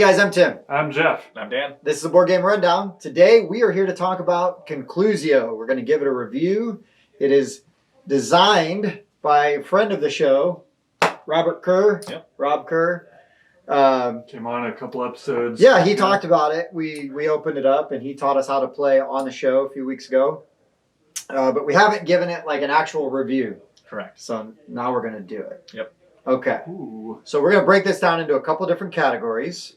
guys, I'm Tim. I'm Jeff. I'm Dan. This is the Board Game Rundown. Today we are here to talk about Concluzio. We're going to give it a review. It is designed by a friend of the show, Robert Kerr. Yep. Rob Kerr. Came on a couple episodes. Yeah, he talked about it. We opened it up and he taught us how to play on the show a few weeks ago. But we haven't given it like an actual review. Correct. So now we're going to do it. Yep. Okay. Ooh. So we're going to break this down into a couple different categories.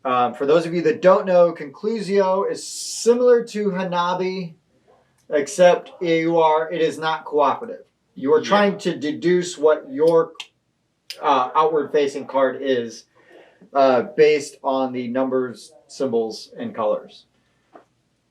For those of you that don't know, Concluzio is similar to Hanabi, except it is not cooperative. You are trying to deduce what your outward-facing card is based on the numbers, symbols, and colors.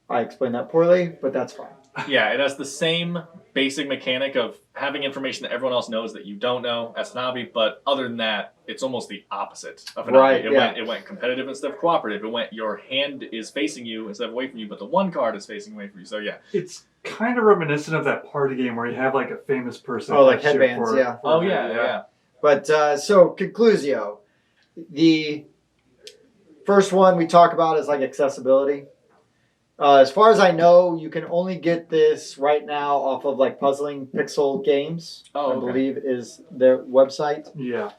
I explained that poorly, but that's fine. Yeah, it has the same basic mechanic of having information that everyone else knows that you don't know as Hanabi, but other than that, it's almost the opposite of Hanabi. Right, It went competitive instead of cooperative. It went your hand is facing you instead of away from you, but the one card is facing away from you. So yeah. It's kind of reminiscent of that party game where you have like a famous person. Oh, like headbands, yeah. Yeah. But so Concluzio, the first one we talk about is like accessibility. As far as I know, you can only get this right now off of like Puzzling Pixel Games. I believe is their website. Yeah.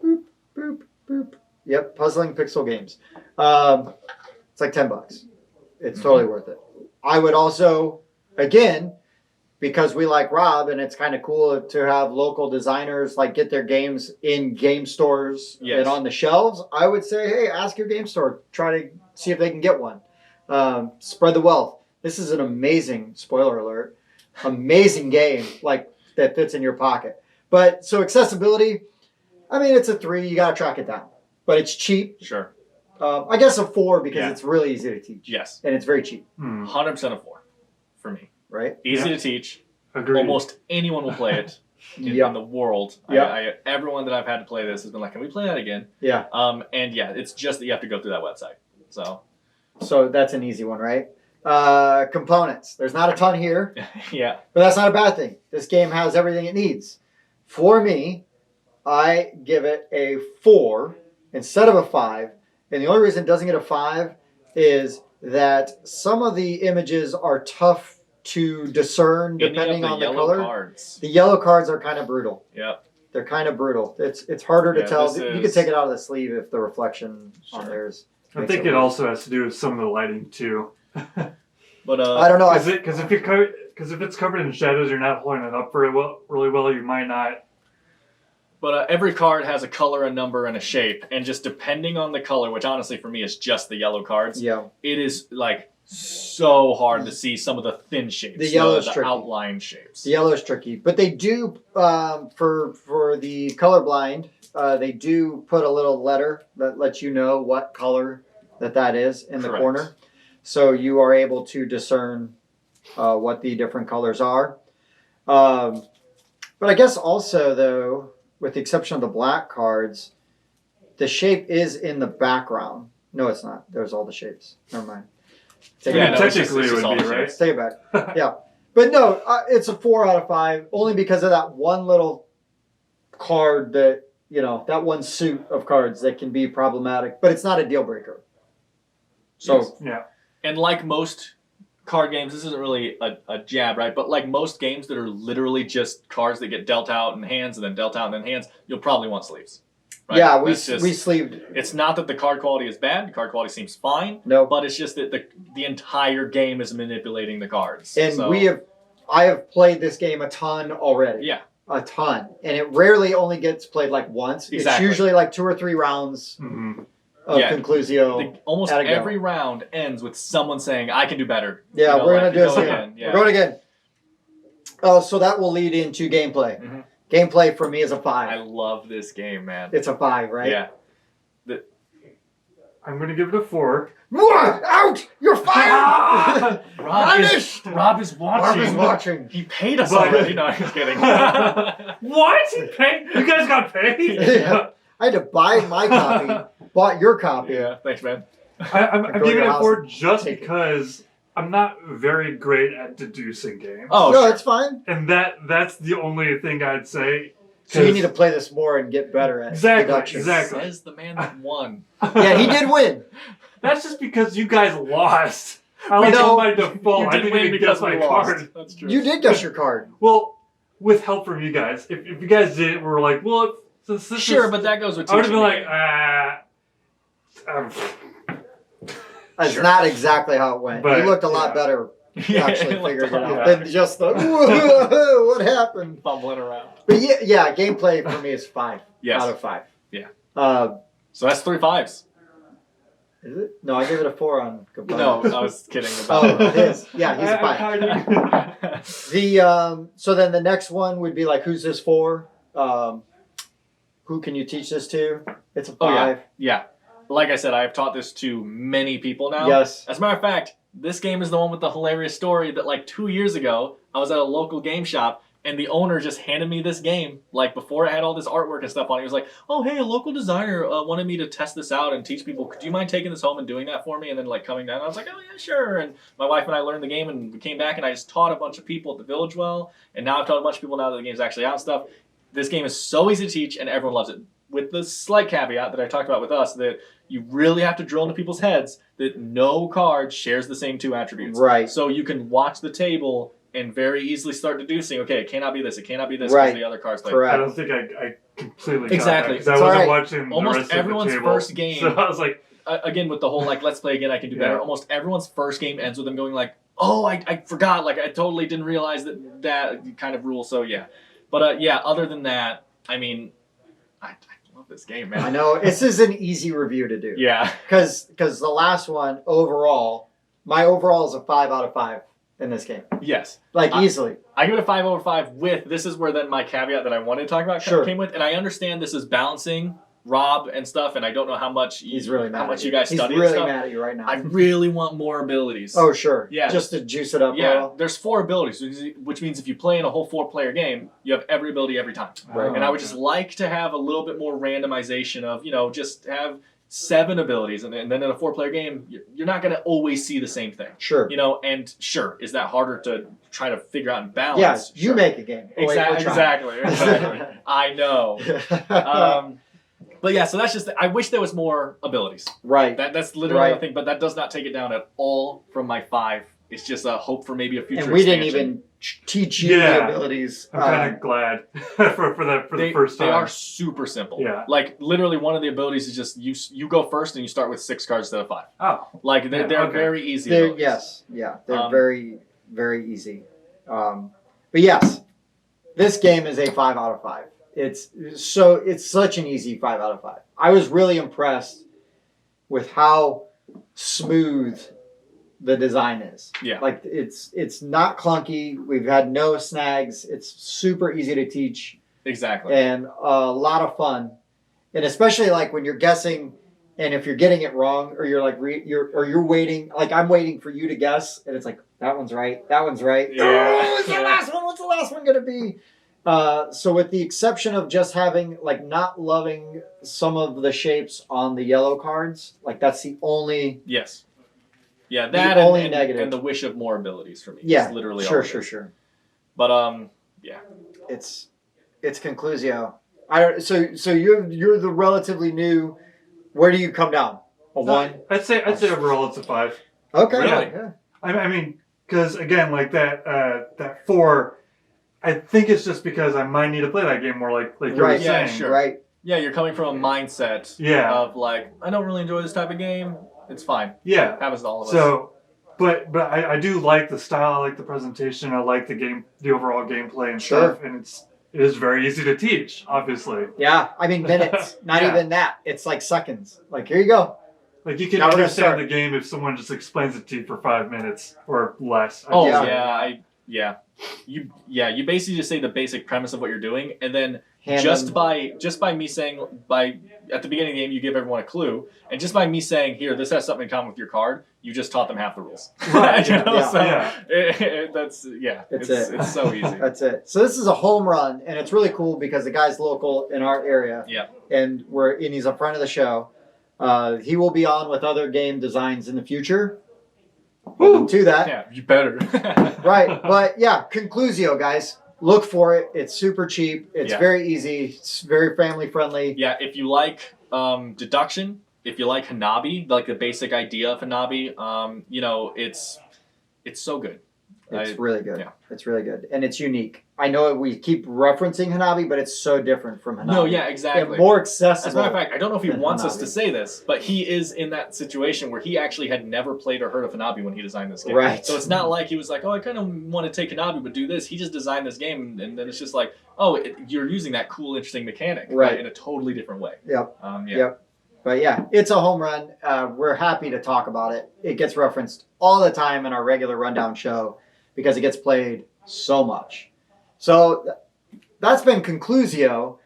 Boop, boop, boop. Yep, Puzzling Pixel Games. It's like $10. It's totally worth it. I would also, again, because we like Rob and it's kind of cool to have local designers like get their games in game stores and on the shelves, I would say, hey, ask your game store. Try to see if they can get one. Spread the wealth. This is an amazing, spoiler alert, amazing game like that fits in your pocket. But so accessibility, I mean, it's a 3. You got to track it down. But it's cheap. Sure. I guess a 4 because it's really easy to teach. Yes. And it's very cheap. 100% a 4 for me. Right? Easy to teach. Agreed. Almost anyone will play it in the world. Everyone that I've had to play this has been like, can we play that again? Yeah. And yeah, it's just that you have to go through that website. So that's an easy one, right? Components. There's not a ton here. Yeah. But that's not a bad thing. This game has everything it needs. For me, I give it a 4 instead of a 5. And the only reason it doesn't get a 5 is that some of the images are tough to discern depending on the color. Cards. The yellow cards are kind of brutal. Yep. They're kind of brutal. It's harder to tell. You can take it out of the sleeve if the reflection on theirs. I think it also has to do with some of the lighting too. But I don't know. Because if it's covered in shadows, you're not holding it up really well. You might not. But every card has a color, a number, and a shape, and just depending on the color, which honestly for me is just the yellow cards. Yeah. It is like so hard to see some of the thin shapes. The yellow's the tricky. Outline shapes. The yellow is tricky, but they do for the colorblind. They do put a little letter that lets you know what color that is in the corner. So you are able to discern what the different colors are. But I guess also, though, with the exception of the black cards, the shape is in the background. No, it's not. There's all the shapes. Never mind. Technically it would be, right? Take it back. Yeah. But no, it's a 4 out of 5, only because of that one little card that, that one suit of cards that can be problematic, but it's not a deal breaker. So, yeah. And like most card games, this isn't really a jab, right? But like most games that are literally just cards that get dealt out in hands and then dealt out and then hands, you'll probably want sleeves. Right? Yeah, we sleeved. It's not that the card quality is bad. The card quality seems fine. No. But it's just that the entire game is manipulating the cards. And I have played this game a ton already. Yeah. A ton. And it rarely only gets played like once. Exactly. It's usually like 2 or 3 rounds of Concluzio. Almost every round ends with someone saying, I can do better. Yeah, we're going to do this again. Yeah. We're going again. So that will lead into gameplay. Mm-hmm. Gameplay for me is a 5. I love this game, man. It's a 5, right? Yeah. I'm going to give it a 4. Out! You're fired! Rob is watching. Rob is watching. He paid us already. No, I'm just kidding. What? He paid? You guys got paid? Yeah. I had to buy my copy. Bought your copy. Yeah, thanks, man. I'm giving it a 4 just because I'm not very great at deducing games. Oh, no, sure. it's fine. And that's the only thing I'd say. So you need to play this more and get better at deduction. Exactly. Says the man that won. Yeah, he did win. That's just because you guys lost. I like know, by default. I didn't even guess my card. That's true. You did guess your card. Well, with help from you guys. If you guys did, we were like, well, since this Sure, is, but that goes with I would have teaching been me. like, That's Sure. not exactly how it went. But, you looked a lot yeah. better Yeah, actually it looked figuring a it lot out better. than just the whoa, what happened. Fumbling around. But yeah, gameplay for me is 5 Yes. out of 5. Yeah. So that's 3 5s. is it? No, I gave it a 4 on goodbye. No, I was kidding Oh, about it is. Yeah, he's a 5. it. The so then the next one would be like, who's this for? Who can you teach this to? It's a 5. Oh, yeah. Yeah. Like I said, I have taught this to many people now. Yes. As a matter of fact, this game is the one with the hilarious story that like 2 years ago, I was at a local game shop and the owner just handed me this game, like before it had all this artwork and stuff on it. He was like, oh, hey, a local designer wanted me to test this out and teach people. Could you mind taking this home and doing that for me? And then like coming down, and I was like, oh, yeah, sure. And my wife and I learned the game and we came back and I just taught a bunch of people at the Village Well. And now I've taught a bunch of people now that the game's actually out and stuff. This game is so easy to teach and everyone loves it. With the slight caveat that I talked about with us, that you really have to drill into people's heads that no card shares the same 2 attributes. Right. So you can watch the table and very easily start deducing, okay, it cannot be this, it cannot be this, Right. because the other cards play. Correct. I don't think I completely Exactly. got that, 'cause I It's wasn't alright. watching Almost the rest everyone's of the table. first game- So I was like, Again, with the whole, like, let's play again, I can do better. Yeah. Almost everyone's first game ends with them going like, oh, I forgot, like, I totally didn't realize that kind of rule, so yeah. But yeah, other than that, I mean, I love this game, man. I know. This is an easy review to do. Yeah. Because the last one, overall, my overall is a 5 out of 5 in this game. Yes. Like, easily. I give it a 5 over 5 with, this is where then my caveat that I wanted to talk about Sure. came with, and I understand this is balancing Rob and stuff, and I don't know how much He's really mad how at much you guys He's study and really stuff. mad at you right now. I really want more abilities. Oh, sure. Yeah. Just to juice it up a Yeah, little. there's 4 abilities, which means if you play in a whole 4-player game, you have every ability every time. Right. And I would just like to have a little bit more randomization of, just have 7 abilities, and then in a 4-player game, you're not going to always see the same thing. Sure. And sure, is that harder to try to figure out and balance? Yeah, you Sure. make a game. Oh, wait, we're trying. Exactly. I know. But yeah, so that's just, I wish there was more abilities. Right. That's literally Right. the thing, but that does not take it down at all from my 5. It's just a hope for maybe a future And we didn't expansion. even teach you the Yeah. abilities. I'm kind of glad for the first time. They are super simple. Yeah. Like literally one of the abilities is just you go first and you start with 6 cards instead of 5. Oh. Like they're Yeah, okay. very easy They're, abilities. yes. Yeah. They're Um, very, very easy. But yes, this game is a 5 out of 5. It's such an easy 5 out of 5. I was really impressed with how smooth the design is. Yeah. Like it's not clunky. We've had no snags. It's super easy to teach Exactly. and a lot of fun. And especially like when you're guessing and if you're getting it wrong or you're like you're waiting, like I'm waiting for you to guess and it's like that one's right. That one's right. Yeah. Oh, what's the last one? What's the last one going to be? So with the exception of just having like not loving some of the shapes on the yellow cards, like that's the only Yes. Yeah, that only and, negative. and the wish of more abilities for me. yeah, It's literally all sure, it sure, is. sure. But yeah. It's Concluzio. So you're the relatively new. Where do you come down? A 1? I'd say overall it's a 5. Okay. Really? Yeah. I mean, because again, like that 4, I think it's just because I might need to play that game more, like you were Right. Yeah, saying. sure. Right. Yeah, you're coming from a mindset Yeah. of like, I don't really enjoy this type of game. It's fine. Yeah. Happens to all of us. So, but I do like the style, I like the presentation, I like the overall gameplay and Sure. stuff, and it is very easy to teach, obviously. Yeah. I mean minutes. Not Yeah. even that. It's like seconds. Like here you go. Like you can Now we're gonna understand start. the game if someone just explains it to you for 5 minutes or less. Oh Yeah. yeah, you basically just say the basic premise of what you're doing, and then Hand just them- by me saying at the beginning of the game you give everyone a clue, and just by me saying here this has something in common with your card, you just taught them half the rules. Right, You know? yeah, So yeah. that's That's it. It's so easy. That's it. So this is a home run, and it's really cool because the guy's local in our area. Yeah. And he's a friend of the show. He will be on with other game designs in the future. Welcome to that. Yeah, you better. Right. But yeah, Concluzio, guys. look for it. It's super cheap. It's Yeah. very easy. It's very family friendly. Yeah, if you like deduction, if you like Hanabi, like the basic idea of Hanabi, you know, it's so good. It's really good. yeah. It's really good, and it's unique. I know we keep referencing Hanabi, but it's so different from Hanabi. No, yeah, And exactly. more As a matter accessible. of fact, I don't know if he than wants us Hanabi. to say this, but he is in that situation where he actually had never played or heard of Hanabi when he designed this game. Right. So it's not like he was like, oh, I kind of want to take Hanabi, but do this. He just designed this game, and then it's just like, oh, you're using that cool, interesting mechanic, Right. in a totally different way. Yep. Yeah. Yep. But yeah, it's a home run. We're happy to talk about it. It gets referenced all the time in our regular rundown show because it gets played so much. So that's been Concluzio.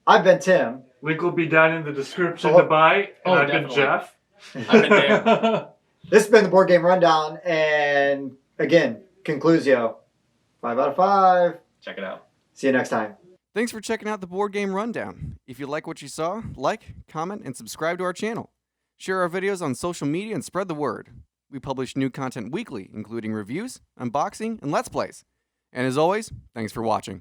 I've been Tim. Link will be down in the description Oh. to buy. And Oh, I've been definitely. Jeff. I've been Dan. This has been the Board Game Rundown. And again, Concluzio. 5 out of 5. Check it out. See you next time. Thanks for checking out the Board Game Rundown. If you like what you saw, like, comment, and subscribe to our channel. Share our videos on social media and spread the word. We publish new content weekly, including reviews, unboxing, and Let's Plays. And as always, thanks for watching.